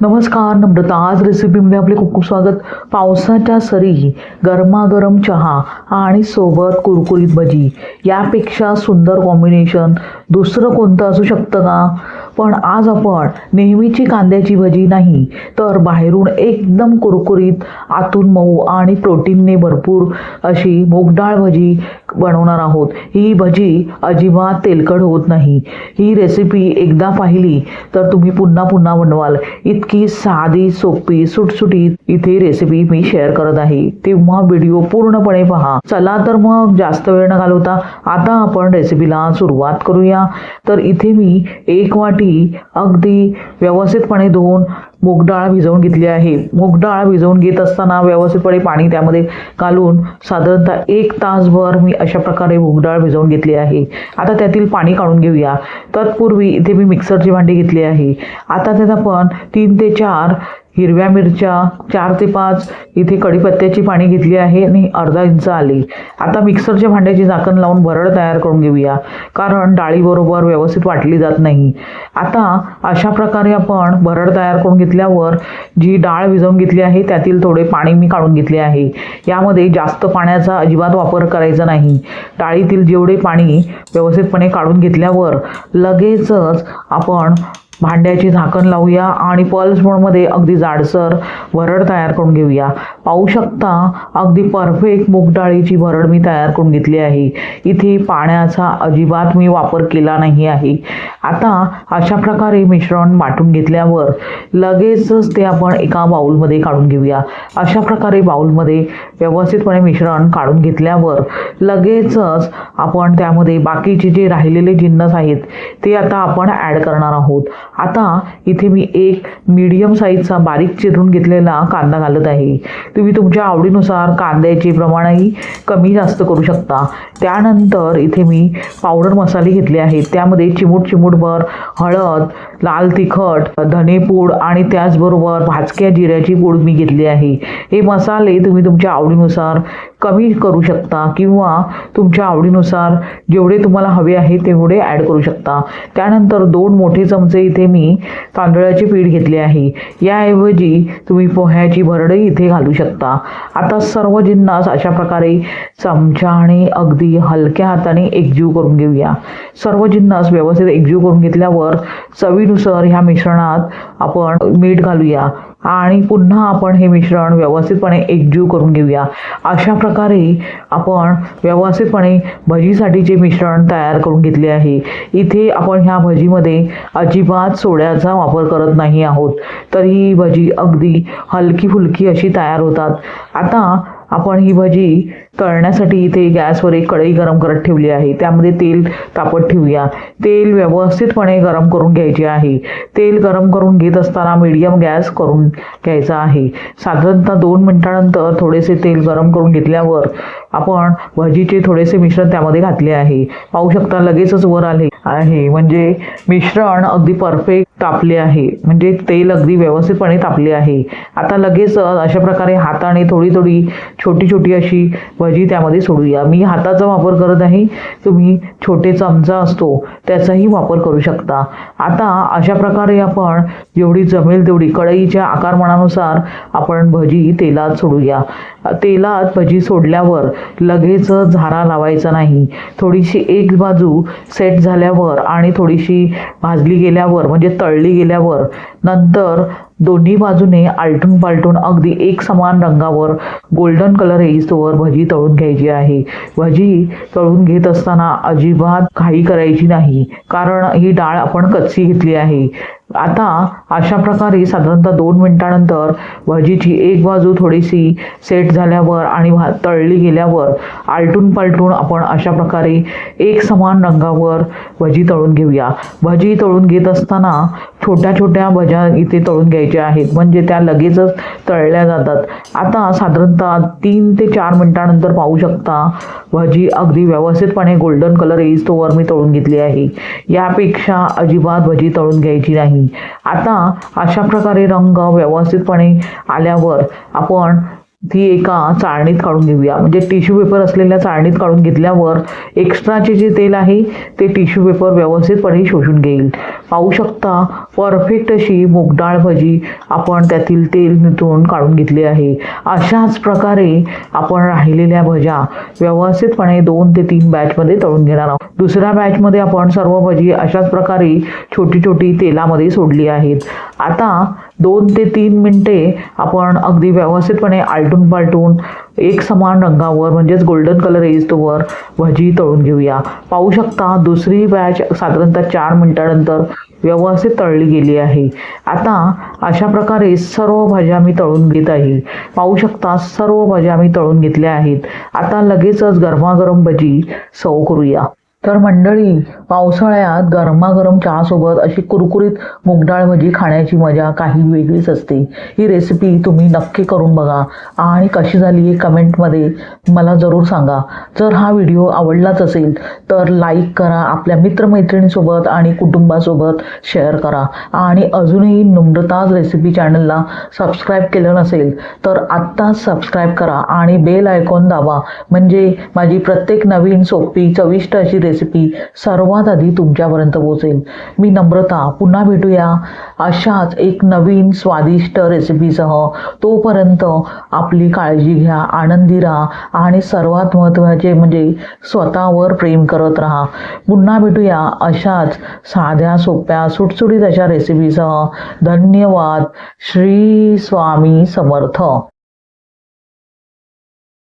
नमस्कार, नम्रता. आज रेसिपीमध्ये आपले खूप खूप स्वागत. पावसाच्या सरी, गरमागरम चहा आणि सोबत कुरकुरीत भजी यापेक्षा सुंदर कॉम्बिनेशन दुसरं कोणतं असू शकतं का? पण आज आपण नेहमीची कांद्याची भजी नाही, तर बाहेरून एकदम कुरकुरीत, आतून मऊ आणि प्रोटीनने भरपूर अशी मूगडाळ भजी बनवणार आहोत. ही भजी अजिबात तेलकट होत नाही. ही रेसिपी एकदा पाहिली तर तुम्ही पुन्हा पुन्हा बनवाल. इतकी साधी, सोपी, सुटसुटीत इथे रेसिपी मी शेअर करत आहे, तेव्हा व्हिडिओ पूर्णपणे पहा. चला तर मग जास्त वेळ न घालवता आता आपण रेसिपीला सुरुवात करूया. तर इथे मी 1 वाटी अगदी व्यवस्थितपणे धुवून मूगडाळ भिजवून घेतली आहे. मूगडाळ भिजवून घेत असताना व्यवस्थितपणे पाणी त्यामध्ये घालून साधारणतः 1 तासभर मी अशा प्रकारे मूगडाळ भिजवून घेतली आहे. आता त्यातील पाणी काढून घेऊया. तत्पूर्वी इथे मी मिक्सरची भांडी घेतली आहे. आता त्यात आपण 3 ते 4 हिरव्या मिरच्या, 4 ते 5 इथे कढीपत्त्याची पाणी घेतली आहे आणि अर्धा इंच आले. आता मिक्सरच्या भांड्याची झाकण लावून भरड तयार करून घेऊया, कारण डाळीबरोबर व्यवस्थित वाटली जात नाही. आता अशा प्रकारे आपण भरड तयार करून घेतल्यावर जी डाळ भिजवून घेतली आहे त्यातील थोडे पाणी मी काढून घेतले आहे. यामध्ये जास्त पाण्याचा अजिबात वापर करायचा नाही. डाळीतील जेवढे पाणी व्यवस्थितपणे काढून घेतल्यावर लगेचच आपण भांड्याची झाकण लावूया आणि पल्स मोडमध्ये अगदी जाडसर भरड तयार करून घेऊया. पाहू शकता अगदी परफेक्ट मूग डाळीची भरड मी तयार करून घेतली आहे. इथे पाण्याचा अजिबात मी वापर केला नाही आहे. आता अशा प्रकारे मिश्रण वाटून घेतल्यावर लगेचच ते आपण एका बाउलमध्ये काढून घेऊया. अशा प्रकारे बाउलमध्ये व्यवस्थितपणे मिश्रण काढून घेतल्यावर लगेचच आपण त्यामध्ये बाकीचे जे राहिलेले जिन्नस आहेत ते आता आपण ॲड करणार आहोत. आता इथे मी एक मीडियम साईजचा बारीक चिरून घेतलेला कांदा घालत आहे. तुम्ही तुमच्या आवडीनुसार कांद्याचे प्रमाणही कमी जास्त करू शकता. त्यानंतर इथे मी पावडर मसाले घेतले आहेत. त्यामध्ये चिमूटभर हळद, लाल तिखट, धनेपूड आणि त्याचबरोबर भाजक्या जिऱ्याची पूड मी घेतली आहे. हे मसाले तुम्ही तुमच्या आवडीनुसार कमी करू शकता किंवा तुमच्या आवडीनुसार जेवढे तुम्हाला हवे आहे तेवढे ॲड करू शकता. त्यानंतर 2 मोठे चमचे इथे मी तांदळाचे पीठ घेतले आहे. याऐवजी तुम्ही पोह्याची भरडही इथे घालू शकता. आता सर्व जिन्नस अशा प्रकारे चमच्याने अगदी हलक्या हाताने एकजीव करून घेऊया. सर्व जिन्नस व्यवस्थित एकजीव करून घेतल्यावर चवीनुसार ह्या मिश्रणात आपण मीठ घालूया आणि पुन्हा आपण हे मिश्रण व्यवस्थितपणे एकजीव करून घेऊया. अशा प्रकारे आपण व्यवस्थितपणे भजीसाठीचे मिश्रण तयार करून घेतले आहे. इथे आपण ह्या भजीमध्ये अजिबात सोड्याचा वापर करत नाही आहोत, तर ही भजी अगदी हलकी फुलकी अशी तयार होतात. आता आपण ही भजी तळण्यासाठी इथे गॅसवर एक कढई गरम करत ठेवली आहे. त्यामध्ये तेल तापत ठेवूया. तेल व्यवस्थितपणे गरम करून घ्यायचे आहे. तेल गरम करून घेत असताना मीडियम गॅस करून घ्यायचा आहे. साधारणतः 2 मिनिटानंतर थोडेसे तेल गरम करून घेतल्यावर आपण भजीचे थोडेसे मिश्रण त्यामध्ये घातले आहे. पाहू शकता लगेचच वर आले आहे, म्हणजे मिश्रण अगदी परफेक्ट तापले आहे, म्हणजे तेल अगदी व्यवस्थितपणे तापले आहे. आता लगेच अशा प्रकारे हाताने थोडी थोडी छोटी अशी भजी त्यामध्ये सोडूया. मी हाताचा वापर करत आहे, तुम्ही छोटे चमचा असतो त्याचाही वापर करू शकता. आता अशा प्रकारे आपण जेवढी जमेल तेवढी कढईच्या आकारमानानुसार आपण भजी तेलात सोडूया. तेलात भजी सोडल्यावर लगेच झारा लावायचा नाही. थोडीशी एक बाजू सेट झाल्यावर आणि थोडीशी भाजली गेल्यावर म्हणजे तळली गेल्यावर नंतर दोन्ही बाजूने आलटून पालटून अगदी एक समान रंगावर गोल्डन कलर येईस्तोवर भजी तळून घ्यायची आहे. भजी तळून घेत असताना अजिबात घाई करायची नाही, कारण ही डाळ आपण कच्ची घेतली आहे. आता अशा प्रकारे साधारणतः 2 मिनिटानंतर भजीची एक बाजू थोडीशी सेट झाल्यावर आणि तळली गेल्यावर आलटून पालटून आपण अशा प्रकारे एक समान रंगावर भजी तळून घेऊया. भजी तळून घेत असताना छोट्या भज्या इथे तळून घ्यायच्या आहेत, म्हणजे त्या लगेचच तळल्या जातात. आता साधारणतः 3 ते 4 मिनिटानंतर पाहू शकता भजी अगदी व्यवस्थितपणे गोल्डन कलर येईस्तोवर मी तळून घेतली आहे. यापेक्षा अजिबात भजी तळून घ्यायची नाही. आता अशा प्रकारे रंग व्यवस्थितपणे आल्यावर आपण ती एका चाळणीत काढून घेऊया. म्हणजे टिश्यू पेपर असलेल्या चाळणीत काढून घेतल्यावर एक्स्ट्राचे जे तेल आहे ते टिश्यू पेपर व्यवस्थितपणे शोषून घेईल. पाहू शकता परफेक्ट अशी मूगडाळ भजी आपण त्यातील तेल निथळून काढून घेतले आहे. अशाच प्रकारे आपण राहिलेल्या भज्या व्यवस्थितपणे 2 ते 3 बॅचमध्ये तळून घेणार आहोत. दुसऱ्या बॅचमध्ये आपण सर्व भजी अशाच प्रकारे छोटी छोटी तेलामध्ये सोडली आहेत. आता 2 ते 3 मिनिटे आपण अगदी व्यवस्थितपणे आलटून पालटून एक समान रंगावर म्हणजेच गोल्डन कलर येईस्तोवर भजी तळून घेऊया. पाहू शकता दुसरी बॅच साधारणतः 4 मिनिटानंतर व्यवस्थित तळली गेली आहे. आता अशा प्रकारे सर्व भाज्या मी तळून घेत आहे. पाहू शकता सर्व भाज्या मी तळून घेतल्या आहेत. आता लगेचच गरमागरम भजी सर्व करूया. तर मंडळी, पावसाळ्यात गरमागरम चहासोबत अशी कुरकुरीत मूगडाळ भजी खाण्याची मजा काही वेगळीच असते. ही रेसिपी तुम्ही नक्की करून बघा आणि कशी झाली हे कमेंटमध्ये मला जरूर सांगा. जर हा व्हिडिओ आवडलाच असेल तर लाईक करा, आपल्या मित्रमैत्रिणींसोबत आणि कुटुंबासोबत शेअर करा आणि अजूनही नम्रताज रेसिपी चॅनलला सबस्क्राईब केलं नसेल तर आत्ताच सबस्क्राईब करा आणि बेल आयकॉन दाबा, म्हणजे माझी प्रत्येक नवीन सोपी चविष्ट अशी रेसिपी सर्वात आधी तुमच्यापर्यंत पोहोचेल. मी नम्रता पुन्हा भेटूया अशाच एक नवीन स्वादिष्ट रेसिपीसह. तोपर्यंत आपली काळजी घ्या, आनंदी राहा आणि सर्वात महत्त्वाचे म्हणजे स्वतःवर प्रेम करत राहा. पुन्हा भेटूया अशाच साध्या सोप्या सुटसुटीत अशा रेसिपीसह. धन्यवाद. श्री स्वामी समर्थ.